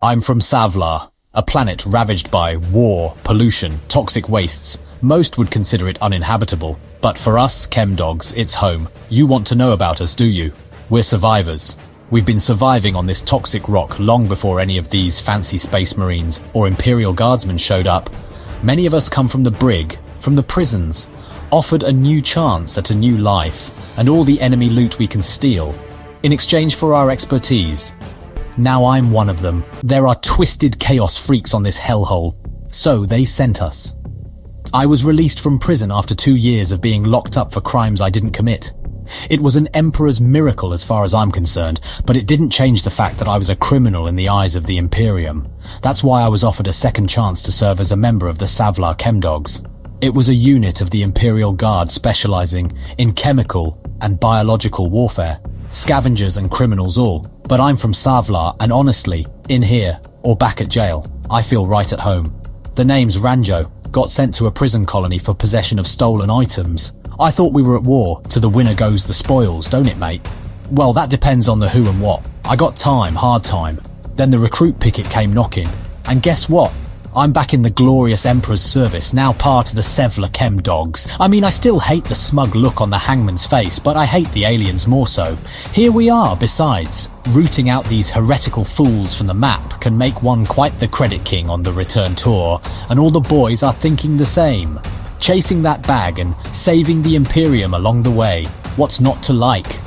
I'm from Savlar, a planet ravaged by war, pollution, toxic wastes. Most would consider it uninhabitable, but for us, Chem-Dogs, it's home. You want to know about us, do you? We're survivors. We've been surviving on this toxic rock long before any of these fancy space marines or imperial guardsmen showed up. Many of us come from the brig, from the prisons, offered a new chance at a new life, and all the enemy loot we can steal, in exchange for our expertise. Now I'm one of them. There are twisted chaos freaks on this hellhole, so they sent us. I was released from prison after 2 years of being locked up for crimes I didn't commit. It was an emperor's miracle as far as I'm concerned, but it didn't change the fact that I was a criminal in the eyes of the Imperium. That's why I was offered a second chance to serve as a member of the Savlar Chem-Dogs. It was a unit of the Imperial Guard specializing in chemical and biological warfare, scavengers and criminals all. But I'm from Savlar, and honestly, in here, or back at jail, I feel right at home. The name's Ranjo. Got sent to a prison colony for possession of stolen items. I thought we were at war. To the winner goes the spoils, don't it, mate? Well, that depends on the who and what. I got time, hard time. Then the recruit picket came knocking. And guess what? I'm back in the glorious Emperor's service, now part of the Savlar Chem-Dogs. I mean, I still hate the smug look on the hangman's face, but I hate the aliens more so. Here we are, besides. Rooting out these heretical fools from the map can make one quite the credit king on the return tour, and all the boys are thinking the same. Chasing that bag and saving the Imperium along the way. What's not to like?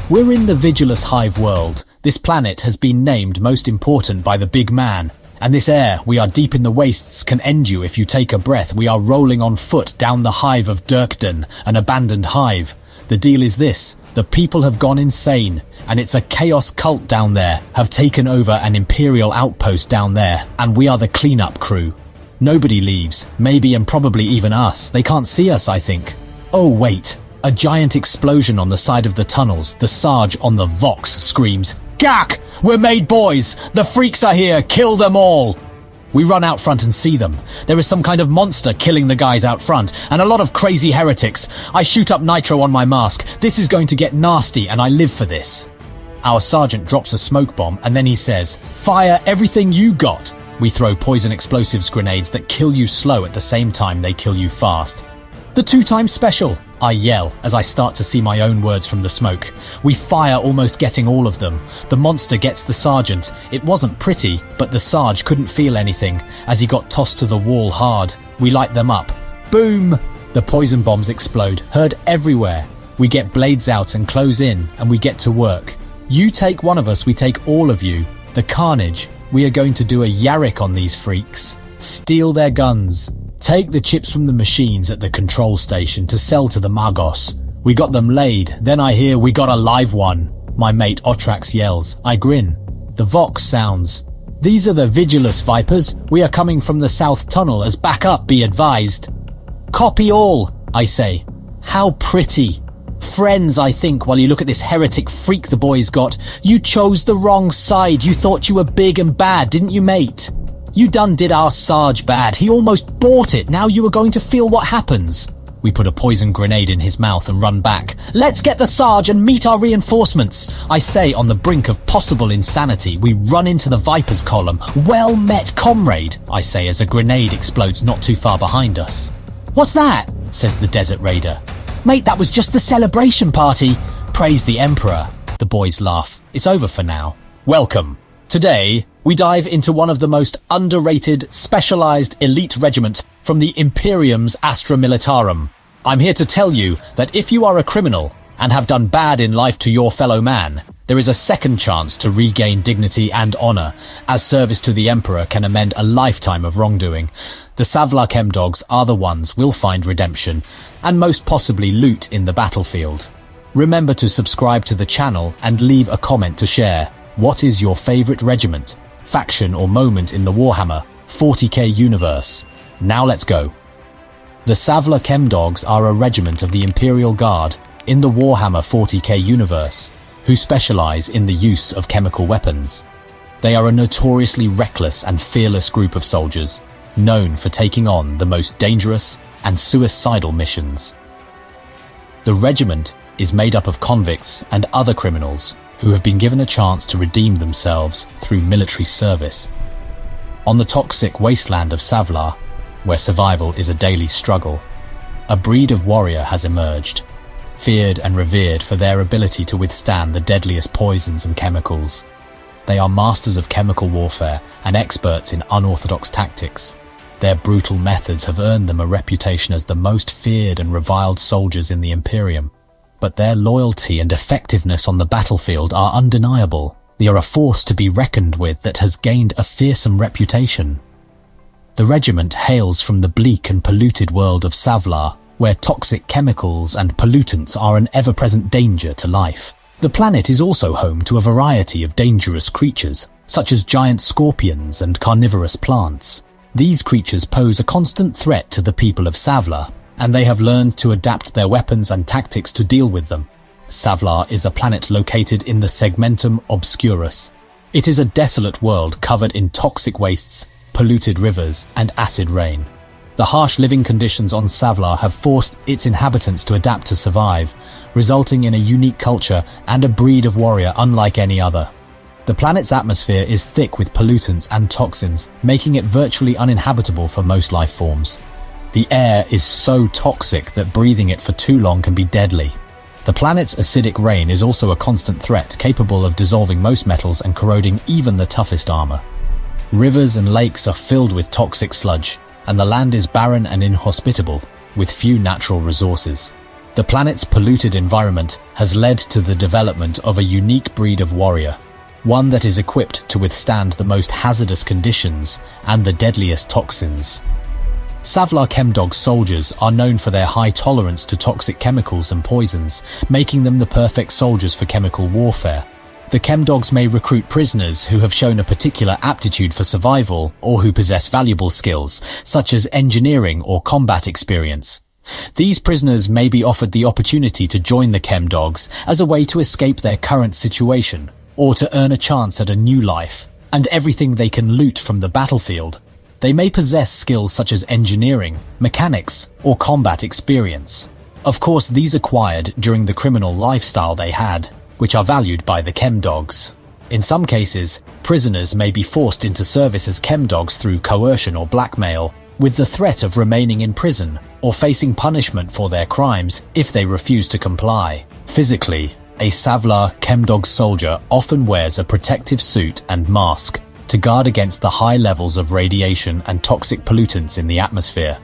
We're in the Vigilus Hive world. This planet has been named most important by the big man. And this air, we are deep in the wastes, can end you if you take a breath. We are rolling on foot down the hive of Dirkden, an abandoned hive. The deal is this, the people have gone insane, and it's a chaos cult down there, have taken over an imperial outpost down there, and we are the cleanup crew. Nobody leaves, maybe and probably even us. They can't see us, I think. Oh wait, a giant explosion on the side of the tunnels. The Sarge on the Vox screams, "Gak! We're made boys! The freaks are here! Kill them all!" We run out front and see them. There is some kind of monster killing the guys out front, and a lot of crazy heretics. I shoot up nitro on my mask. This is going to get nasty, and I live for this. Our sergeant drops a smoke bomb, and then he says, "Fire everything you got!" We throw poison explosives grenades that kill you slow at the same time they kill you fast. "The 2-time special!" I yell as I start to see my own words from the smoke. We fire, almost getting all of them. The monster gets the sergeant. It wasn't pretty, but the Sarge couldn't feel anything as he got tossed to the wall hard. We light them up. Boom! The poison bombs explode, heard everywhere. We get blades out and close in, and we get to work. You take one of us, we take all of you. The carnage. We are going to do a Yarrick on these freaks. Steal their guns. Take the chips from the machines at the control station to sell to the Magos. We got them laid, then I hear we got a live one. My mate Otrax yells. I grin. The Vox sounds. "These are the Vigilus Vipers. We are coming from the South Tunnel as backup, be advised." "Copy all," I say. How pretty. Friends, I think, while you look at this heretic freak the boys got. You chose the wrong side. You thought you were big and bad, didn't you, mate? You done did our Sarge bad. He almost bought it. Now you are going to feel what happens. We put a poison grenade in his mouth and run back. "Let's get the Sarge and meet our reinforcements," I say on the brink of possible insanity. We run into the Vipers column. "Well met, comrade," I say as a grenade explodes not too far behind us. "What's that?" says the Desert Raider. "Mate, that was just the celebration party." Praise the Emperor. The boys laugh. It's over for now. Welcome. Today, we dive into one of the most underrated, specialized elite regiment from the Imperium's Astra Militarum. I'm here to tell you that if you are a criminal and have done bad in life to your fellow man, there is a second chance to regain dignity and honor, as service to the Emperor can amend a lifetime of wrongdoing. The Savlar Chem-Dogs are the ones will find redemption, and most possibly loot in the battlefield. Remember to subscribe to the channel and leave a comment to share. What is your favorite regiment, faction or moment in the Warhammer 40k universe? Now let's go. The Savlar Chem-Dogs are a regiment of the Imperial Guard in the Warhammer 40k universe, who specialize in the use of chemical weapons. They are a notoriously reckless and fearless group of soldiers, known for taking on the most dangerous and suicidal missions. The regiment is made up of convicts and other criminals who have been given a chance to redeem themselves through military service. On the toxic wasteland of Savlar, where survival is a daily struggle, a breed of warrior has emerged, feared and revered for their ability to withstand the deadliest poisons and chemicals. They are masters of chemical warfare and experts in unorthodox tactics. Their brutal methods have earned them a reputation as the most feared and reviled soldiers in the Imperium. But their loyalty and effectiveness on the battlefield are undeniable. They are a force to be reckoned with that has gained a fearsome reputation. The regiment hails from the bleak and polluted world of Savlar, where toxic chemicals and pollutants are an ever-present danger to life. The planet is also home to a variety of dangerous creatures, such as giant scorpions and carnivorous plants. These creatures pose a constant threat to the people of Savlar, and they have learned to adapt their weapons and tactics to deal with them. Savlar is a planet located in the Segmentum Obscurus. It is a desolate world covered in toxic wastes, polluted rivers, and acid rain. The harsh living conditions on Savlar have forced its inhabitants to adapt to survive, resulting in a unique culture and a breed of warrior unlike any other. The planet's atmosphere is thick with pollutants and toxins, making it virtually uninhabitable for most life forms. The air is so toxic that breathing it for too long can be deadly. The planet's acidic rain is also a constant threat, capable of dissolving most metals and corroding even the toughest armor. Rivers and lakes are filled with toxic sludge, and the land is barren and inhospitable, with few natural resources. The planet's polluted environment has led to the development of a unique breed of warrior, one that is equipped to withstand the most hazardous conditions and the deadliest toxins. Savlar Chem-Dogs soldiers are known for their high tolerance to toxic chemicals and poisons, making them the perfect soldiers for chemical warfare. The Chem-Dogs may recruit prisoners who have shown a particular aptitude for survival or who possess valuable skills, such as engineering or combat experience. These prisoners may be offered the opportunity to join the Chem-Dogs as a way to escape their current situation, or to earn a chance at a new life, and everything they can loot from the battlefield. They may possess skills such as engineering, mechanics, or combat experience. Of course, these acquired during the criminal lifestyle they had, which are valued by the Chem-Dogs. In some cases, prisoners may be forced into service as Chem-Dogs through coercion or blackmail, with the threat of remaining in prison or facing punishment for their crimes if they refuse to comply. Physically, a Savlar Chem-Dog soldier often wears a protective suit and mask to guard against the high levels of radiation and toxic pollutants in the atmosphere.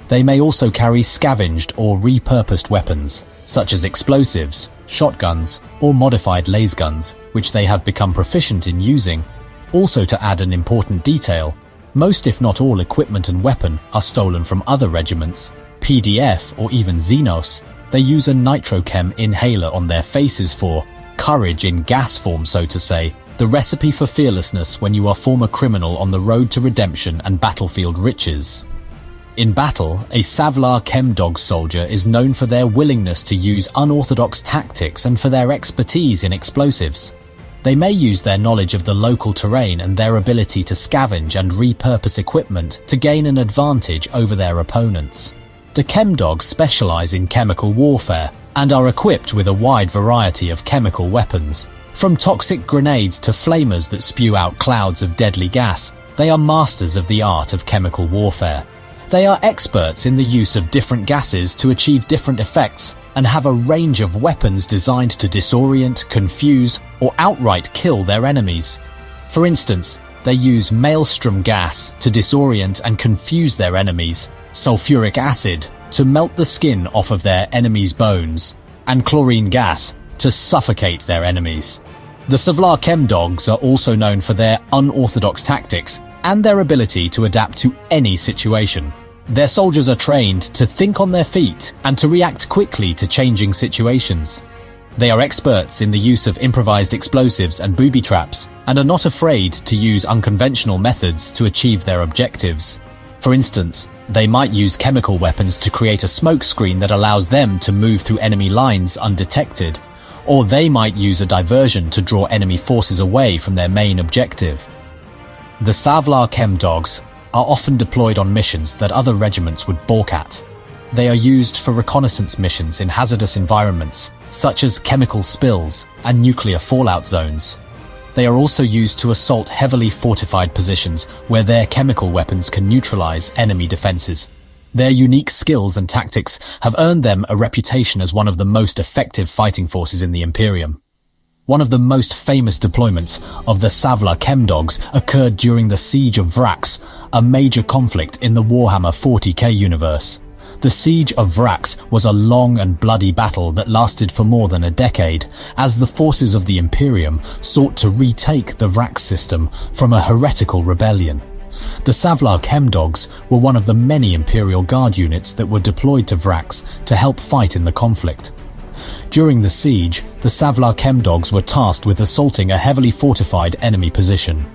They may also carry scavenged or repurposed weapons, such as explosives, shotguns, or modified laser guns, which they have become proficient in using. Also, to add an important detail, most if not all equipment and weapon are stolen from other regiments, PDF or even Xenos. They use a nitrochem inhaler on their faces for courage in gas form, so to say, the recipe for fearlessness when you are former criminal on the road to redemption and battlefield riches. In battle, a Savlar Chem-Dog soldier is known for their willingness to use unorthodox tactics and for their expertise in explosives. They may use their knowledge of the local terrain and their ability to scavenge and repurpose equipment to gain an advantage over their opponents. The Chem-Dogs specialize in chemical warfare and are equipped with a wide variety of chemical weapons. From toxic grenades to flamers that spew out clouds of deadly gas, they are masters of the art of chemical warfare. They are experts in the use of different gases to achieve different effects and have a range of weapons designed to disorient, confuse, or outright kill their enemies. For instance, they use maelstrom gas to disorient and confuse their enemies, sulfuric acid to melt the skin off of their enemies' bones, and chlorine gas to suffocate their enemies. The Savlar Chem-Dogs are also known for their unorthodox tactics and their ability to adapt to any situation. Their soldiers are trained to think on their feet and to react quickly to changing situations. They are experts in the use of improvised explosives and booby traps and are not afraid to use unconventional methods to achieve their objectives. For instance, they might use chemical weapons to create a smoke screen that allows them to move through enemy lines undetected, or they might use a diversion to draw enemy forces away from their main objective. The Savlar Chem-Dogs are often deployed on missions that other regiments would balk at. They are used for reconnaissance missions in hazardous environments, such as chemical spills and nuclear fallout zones. They are also used to assault heavily fortified positions where their chemical weapons can neutralize enemy defenses. Their unique skills and tactics have earned them a reputation as one of the most effective fighting forces in the Imperium. One of the most famous deployments of the Savlar Chem-Dogs occurred during the Siege of Vrax, a major conflict in the Warhammer 40k universe. The Siege of Vrax was a long and bloody battle that lasted for more than a decade, as the forces of the Imperium sought to retake the Vrax system from a heretical rebellion. The Savlar Chem-Dogs were one of the many Imperial Guard units that were deployed to Vrax to help fight in the conflict. During the siege, the Savlar Chem-Dogs were tasked with assaulting a heavily fortified enemy position.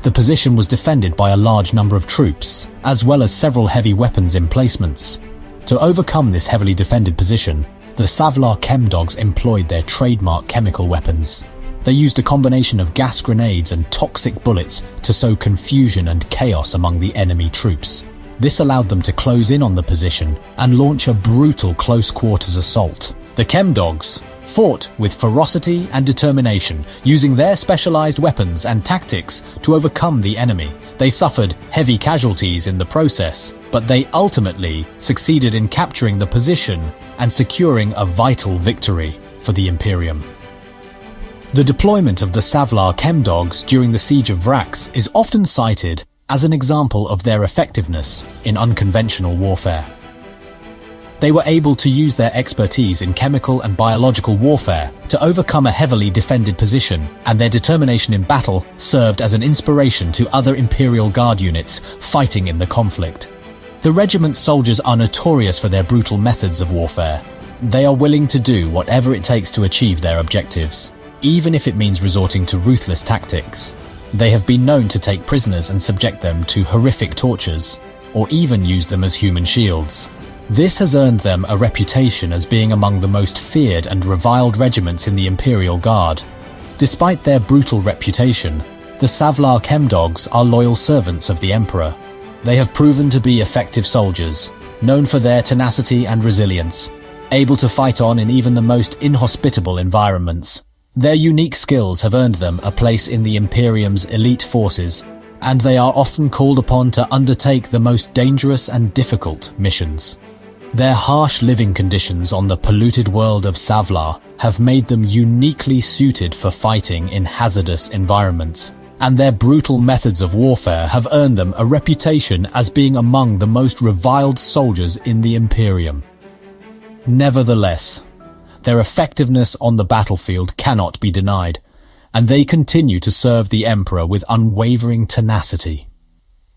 The position was defended by a large number of troops, as well as several heavy weapons emplacements. To overcome this heavily defended position, the Savlar Chem-Dogs employed their trademark chemical weapons. They used a combination of gas grenades and toxic bullets to sow confusion and chaos among the enemy troops. This allowed them to close in on the position and launch a brutal close-quarters assault. The Chem-Dogs fought with ferocity and determination, using their specialized weapons and tactics to overcome the enemy. They suffered heavy casualties in the process, but they ultimately succeeded in capturing the position and securing a vital victory for the Imperium. The deployment of the Savlar Chem-Dogs during the Siege of Vrax is often cited as an example of their effectiveness in unconventional warfare. They were able to use their expertise in chemical and biological warfare to overcome a heavily defended position, and their determination in battle served as an inspiration to other Imperial Guard units fighting in the conflict. The regiment's soldiers are notorious for their brutal methods of warfare. They are willing to do whatever it takes to achieve their objectives, even if it means resorting to ruthless tactics. They have been known to take prisoners and subject them to horrific tortures, or even use them as human shields. This has earned them a reputation as being among the most feared and reviled regiments in the Imperial Guard. Despite their brutal reputation, the Savlar Chem-Dogs are loyal servants of the Emperor. They have proven to be effective soldiers, known for their tenacity and resilience, able to fight on in even the most inhospitable environments. Their unique skills have earned them a place in the Imperium's elite forces, and they are often called upon to undertake the most dangerous and difficult missions. Their harsh living conditions on the polluted world of Savlar have made them uniquely suited for fighting in hazardous environments, and their brutal methods of warfare have earned them a reputation as being among the most reviled soldiers in the Imperium. Nevertheless, their effectiveness on the battlefield cannot be denied, and they continue to serve the Emperor with unwavering tenacity.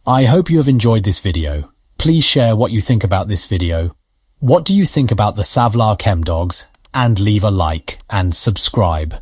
I hope you have enjoyed this video. Please share what you think about this video. What do you think about the Savlar Chem-Dogs? And leave a like and subscribe.